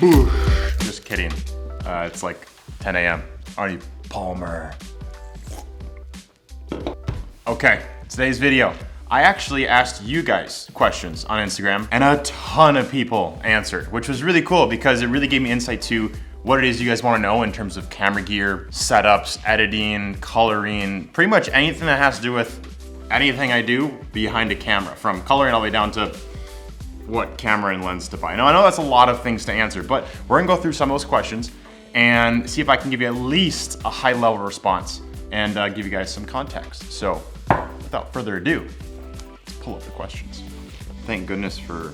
Just kidding. It's like 10 a.m. Arnie Palmer. Okay, today's video. I actually asked you guys questions on Instagram and a ton of people answered, which was really cool because it really gave me insight to what it is you guys want to know in terms of camera gear, setups, editing, coloring, pretty much anything that has to do with anything I do behind a camera, from coloring all the way down to what camera and lens to buy. Now I know that's a lot of things to answer, but we're gonna go through some of those questions and see if I can give you at least a high level response and give you guys some context. So without further ado, let's pull up the questions. Thank goodness for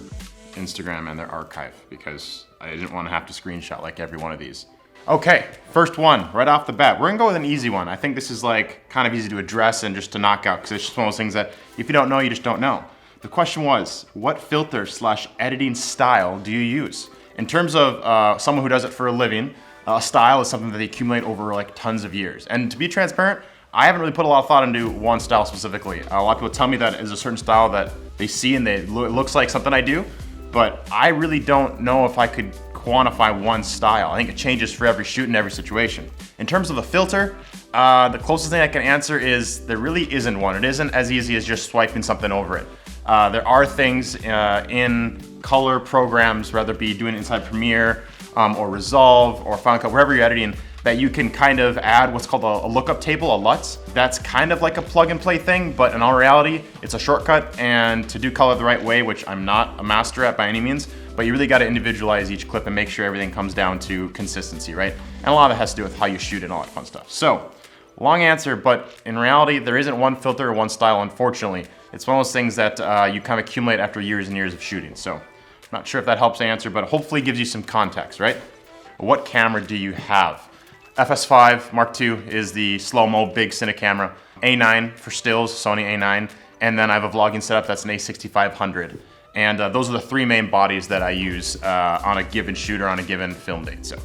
Instagram and their archive because I didn't want to have to screenshot like every one of these. Okay, first one, right off the bat. We're gonna go with an easy one. I think this is like kind of easy to address and just to knock out because it's just one of those things that if you don't know, you just don't know. The question was, what filter / editing style do you use? In terms of someone who does it for a living, style is something that they accumulate over like tons of years. And to be transparent, I haven't really put a lot of thought into one style specifically. A lot of people tell me that is a certain style that they see and it looks like something I do, but I really don't know if I could quantify one style. I think it changes for every shoot and every situation. In terms of a filter, the closest thing I can answer is there really isn't one. It isn't as easy as just swiping something over it. There are things in color programs, whether it be doing it inside Premiere or Resolve or Final Cut, wherever you're editing, that you can kind of add what's called a lookup table, a LUTs. That's kind of like a plug and play thing, but in all reality, it's a shortcut. And to do color the right way, which I'm not a master at by any means, but you really got to individualize each clip and make sure everything comes down to consistency, right? And a lot of it has to do with how you shoot and all that fun stuff. So, long answer, but in reality, there isn't one filter or one style, unfortunately. It's one of those things that you kind of accumulate after years and years of shooting. So, I'm not sure if that helps answer, but hopefully gives you some context, right? What camera do you have? FS5 Mark II is the slow-mo big cine camera. A9 for stills, Sony A9. And then I have a vlogging setup that's an A6500. And those are the three main bodies that I use on a given shoot or on a given film date. So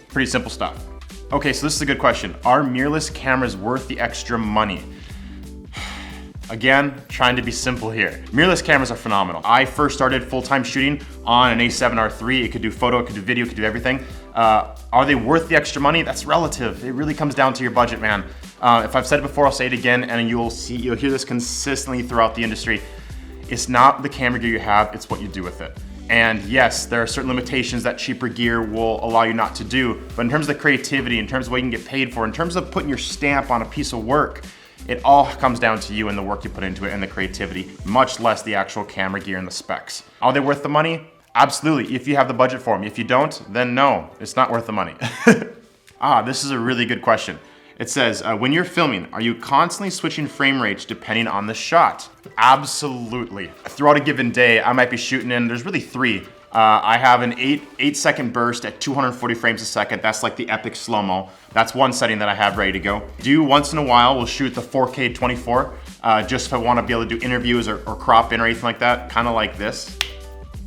pretty simple stuff. Okay, so this is a good question. Are mirrorless cameras worth the extra money? Again, trying to be simple here. Mirrorless cameras are phenomenal. I first started full-time shooting on an A7R III. It could do photo, it could do video, it could do everything. Are they worth the extra money? That's relative. It really comes down to your budget, man. If I've said it before, I'll say it again, and you'll hear this consistently throughout the industry. It's not the camera gear you have, it's what you do with it. And yes, there are certain limitations that cheaper gear will allow you not to do, but in terms of the creativity, in terms of what you can get paid for, in terms of putting your stamp on a piece of work, it all comes down to you and the work you put into it and the creativity, much less the actual camera gear and the specs. Are they worth the money? Absolutely, if you have the budget for them. If you don't, then no, it's not worth the money. This is a really good question. It says, when you're filming, are you constantly switching frame rates depending on the shot? Absolutely. Throughout a given day, I might be shooting in, there's really three. I have an 8-second burst at 240 frames a second. That's like the epic slow-mo. That's one setting that I have ready to go. Once in a while, we'll shoot the 4K 24, just if I want to be able to do interviews or crop in or anything like that, kind of like this.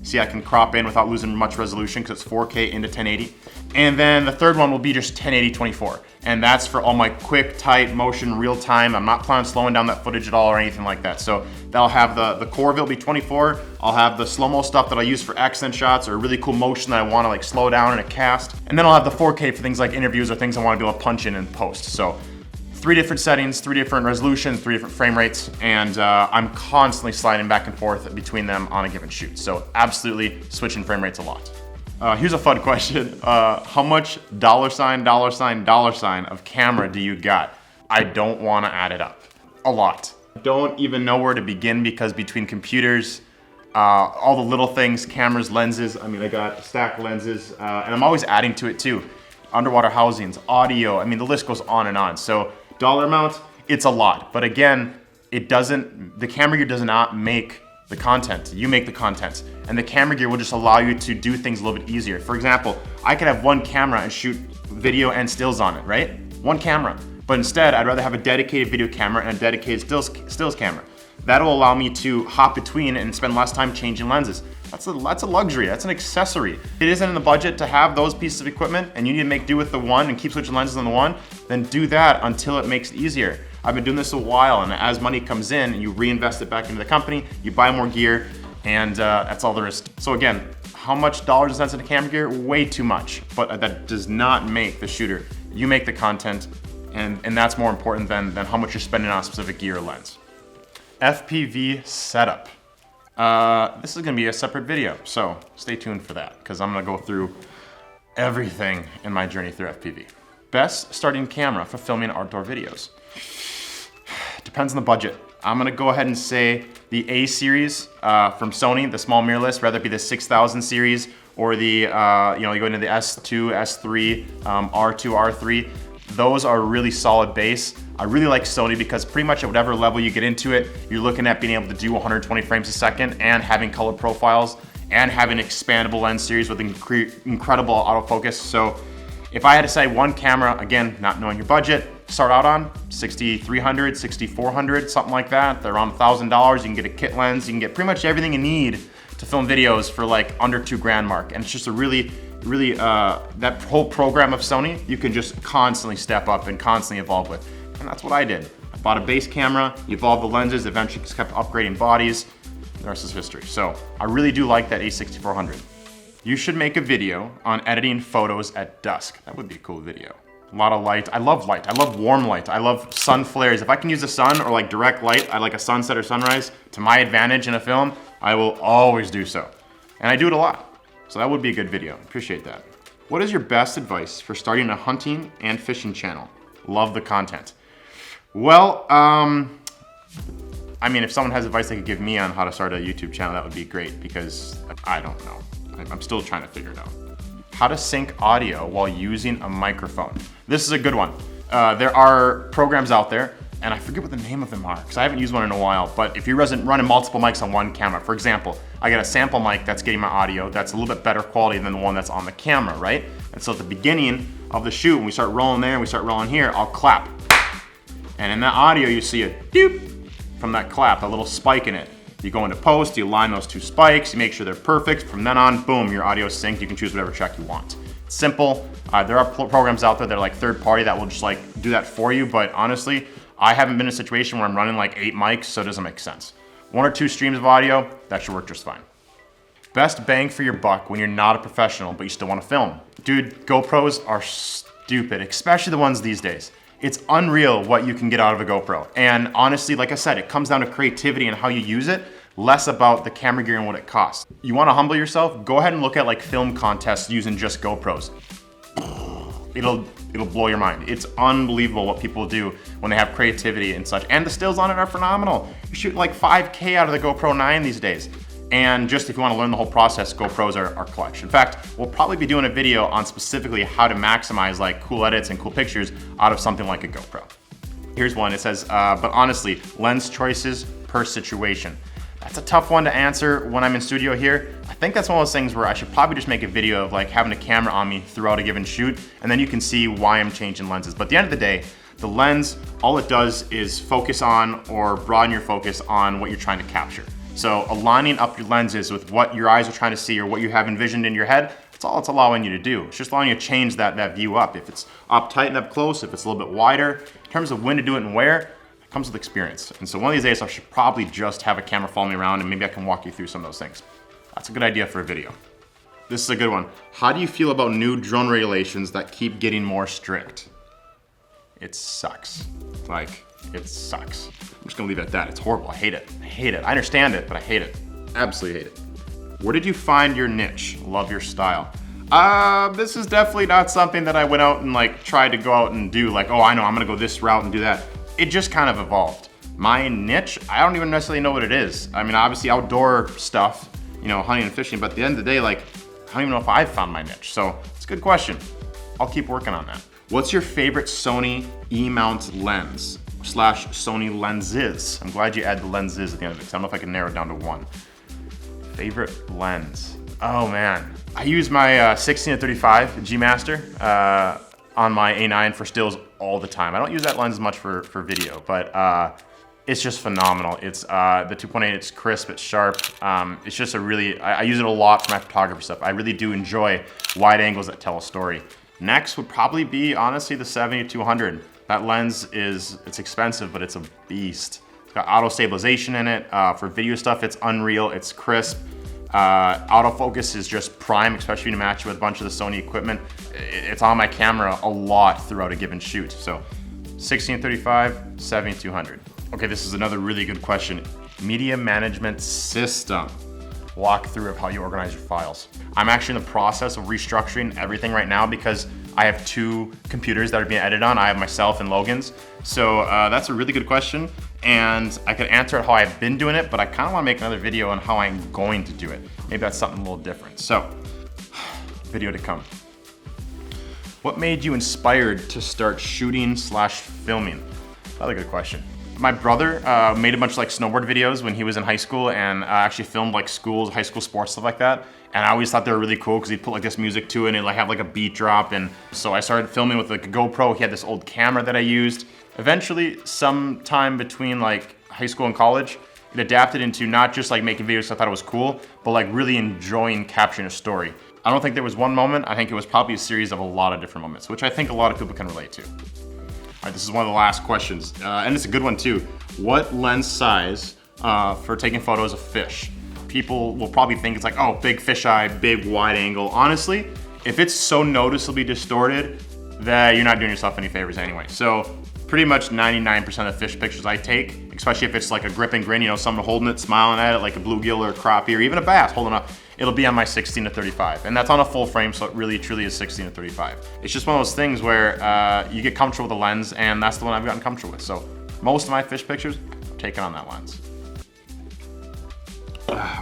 See, I can crop in without losing much resolution because it's 4K into 1080. And then the third one will be just 1080 24. And that's for all my quick, tight, motion, real time. I'm not planning on slowing down that footage at all or anything like that. So that'll have the core of it will be 24. I'll have the slow-mo stuff that I use for accent shots or really cool motion that I want to like slow down in a cast. And then I'll have the 4K for things like interviews or things I want to be able to punch in and post. So 3 different settings, 3 different resolutions, 3 different frame rates, and I'm constantly sliding back and forth between them on a given shoot. So absolutely switching frame rates a lot. Here's a fun question. How much $$ of camera do you got? I don't want to add it up. A lot. Don't even know where to begin because between computers, all the little things, cameras, lenses, I mean, I got stacked lenses, and I'm always adding to it too. Underwater housings, audio, I mean, the list goes on and on. So dollar amount, it's a lot. But again, the camera gear does not make the content. You make the content. And the camera gear will just allow you to do things a little bit easier. For example, I could have one camera and shoot video and stills on it, right? One camera. But instead, I'd rather have a dedicated video camera and a dedicated stills camera. That'll allow me to hop between and spend less time changing lenses. That's a luxury, that's an accessory. If it isn't in the budget to have those pieces of equipment and you need to make do with the one and keep switching lenses on the one, then do that until it makes it easier. I've been doing this a while, and as money comes in, you reinvest it back into the company, you buy more gear, and that's all there is. So again, How much dollars and cents in a camera gear? Way too much, but that does not make the shooter. You make the content, and that's more important than how much you're spending on a specific gear or lens. FPV setup. This is gonna be a separate video, so stay tuned for that, because I'm gonna go through everything in my journey through FPV. Best starting camera for filming outdoor videos. Depends on the budget. I'm gonna go ahead and say the A series from Sony, the small mirrorless, whether it be the 6000 series or the, you go into the S2, S3, R2, R3. Those are a really solid base. I really like Sony because pretty much at whatever level you get into it, you're looking at being able to do 120 frames a second and having color profiles and having expandable lens series with incredible autofocus. So if I had to say one camera, again, not knowing your budget, start out on 6300, 6400, something like that. They're around $1,000. You can get a kit lens. You can get pretty much everything you need to film videos for like under $2,000 mark. And it's just a really, that whole program of Sony, you can just constantly step up and constantly evolve with. And that's what I did. I bought a base camera, evolved the lenses, eventually just kept upgrading bodies. The rest is history. So I really do like that A6400. You should make a video on editing photos at dusk. That would be a cool video. A lot of light. I love light. I love warm light. I love sun flares. If I can use the sun or like direct light, I like a sunset or sunrise to my advantage in a film, I will always do so. And I do it a lot. So that would be a good video. Appreciate that. What is your best advice for starting a hunting and fishing channel? Love the content. Well, I mean, if someone has advice they could give me on how to start a YouTube channel, that would be great because I don't know. I'm still trying to figure it out. How to sync audio while using a microphone. This is a good one. There are programs out there, and I forget what the name of them are because I haven't used one in a while, but if you're running multiple mics on one camera, for example, I got a sample mic that's getting my audio that's a little bit better quality than the one that's on the camera, right? And so at the beginning of the shoot, when we start rolling there and we start rolling here, I'll clap. And in that audio, you see a doop from that clap, a little spike in it. You go into post, you align those two spikes, you make sure they're perfect. From then on, boom, your audio is synced. You can choose whatever track you want. It's simple. There are programs out there that are like third party that will just like do that for you. But honestly, I haven't been in a situation where I'm running like 8 mics, so it doesn't make sense. 1 or 2 streams of audio, that should work just fine. Best bang for your buck when you're not a professional, but you still want to film. Dude, GoPros are stupid, especially the ones these days. It's unreal what you can get out of a GoPro. And honestly, like I said, it comes down to creativity and how you use it, less about the camera gear and what it costs. You wanna humble yourself? Go ahead and look at like film contests using just GoPros. It'll blow your mind. It's unbelievable what people do when they have creativity and such. And the stills on it are phenomenal. You shoot like 5K out of the GoPro 9 these days. And just if you want to learn the whole process, GoPros are clutch. In fact, we'll probably be doing a video on specifically how to maximize like cool edits and cool pictures out of something like a GoPro. Here's one, it says, but honestly, lens choices per situation. That's a tough one to answer when I'm in studio here. I think that's one of those things where I should probably just make a video of like having a camera on me throughout a given shoot, and then you can see why I'm changing lenses. But at the end of the day, the lens, all it does is focus on or broaden your focus on what you're trying to capture. So aligning up your lenses with what your eyes are trying to see or what you have envisioned in your head, that's all it's allowing you to do. It's just allowing you to change that view up. If it's up tight and up close, if it's a little bit wider, in terms of when to do it and where, it comes with experience. And so one of these days I should probably just have a camera follow me around and maybe I can walk you through some of those things. That's a good idea for a video. This is a good one. How do you feel about new drone regulations that keep getting more strict? It sucks. Like, it sucks. I'm just gonna leave it at that. It's horrible. I hate it. I hate it. I understand it, but I hate it. Absolutely hate it. Where did you find your niche? Love your style. This is definitely not something that I went out and like tried to go out and do like, oh, I know, I'm gonna go this route and do that. It just kind of evolved. My niche, I don't even necessarily know what it is. I mean, obviously outdoor stuff, you know, hunting and fishing, but at the end of the day, like, I don't even know if I've found my niche. So it's a good question. I'll keep working on that. What's your favorite Sony E-mount lens / Sony lenses? I'm glad you add the lenses at the end of it, because I don't know if I can narrow it down to one. Favorite lens. Oh man. I use my 16-35 G Master on my A9 for stills all the time. I don't use that lens as much for video, but it's just phenomenal. It's the 2.8, it's crisp, it's sharp. It's just a really, I use it a lot for my photography stuff. I really do enjoy wide angles that tell a story. Next would probably be, honestly, the 70-200. That lens it's expensive, but it's a beast. It's got auto stabilization in it. For video stuff, it's unreal, it's crisp. Autofocus is just prime, especially when you match it with a bunch of the Sony equipment. It's on my camera a lot throughout a given shoot. So 16-35, 70-200. Okay, this is another really good question. Media management system. Walk through of how you organize your files. I'm actually in the process of restructuring everything right now because I have 2 computers that are being edited on. I have myself and Logan's. So that's a really good question. And I could answer it how I've been doing it, but I kind of want to make another video on how I'm going to do it. Maybe that's something a little different. So, video to come. What made you inspired to start shooting/filming? Another good question. My brother made a bunch of like snowboard videos when he was in high school and actually filmed like schools, high school sports, stuff like that. And I always thought they were really cool because he'd put like this music to it and it'd like have like a beat drop. And so I started filming with like a GoPro. He had this old camera that I used. Eventually, sometime between like high school and college, it adapted into not just like making videos so I thought it was cool, but like really enjoying capturing a story. I don't think there was one moment. I think it was probably a series of a lot of different moments, which I think a lot of people can relate to. All right, this is one of the last questions, and it's a good one too. What lens size for taking photos of fish? People will probably think it's like, oh, big fisheye, big wide angle. Honestly, if it's so noticeably distorted, that you're not doing yourself any favors anyway. So pretty much 99% of fish pictures I take, especially if it's like a grip and grin, you know, someone holding it, smiling at it, like a bluegill or a crappie or even a bass holding up, it'll be on my 16-35. And that's on a full frame, so it really truly is 16-35. It's just one of those things where you get comfortable with the lens, and that's the one I've gotten comfortable with. So most of my fish pictures are taken on that lens.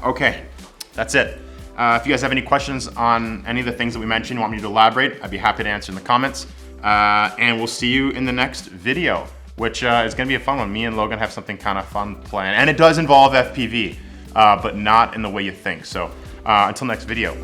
Okay, that's it. If you guys have any questions on any of the things that we mentioned, want me to elaborate, I'd be happy to answer in the comments. And we'll see you in the next video, which is gonna be a fun one. Me and Logan have something kind of fun planned, and it does involve FPV, but not in the way you think. So until next video.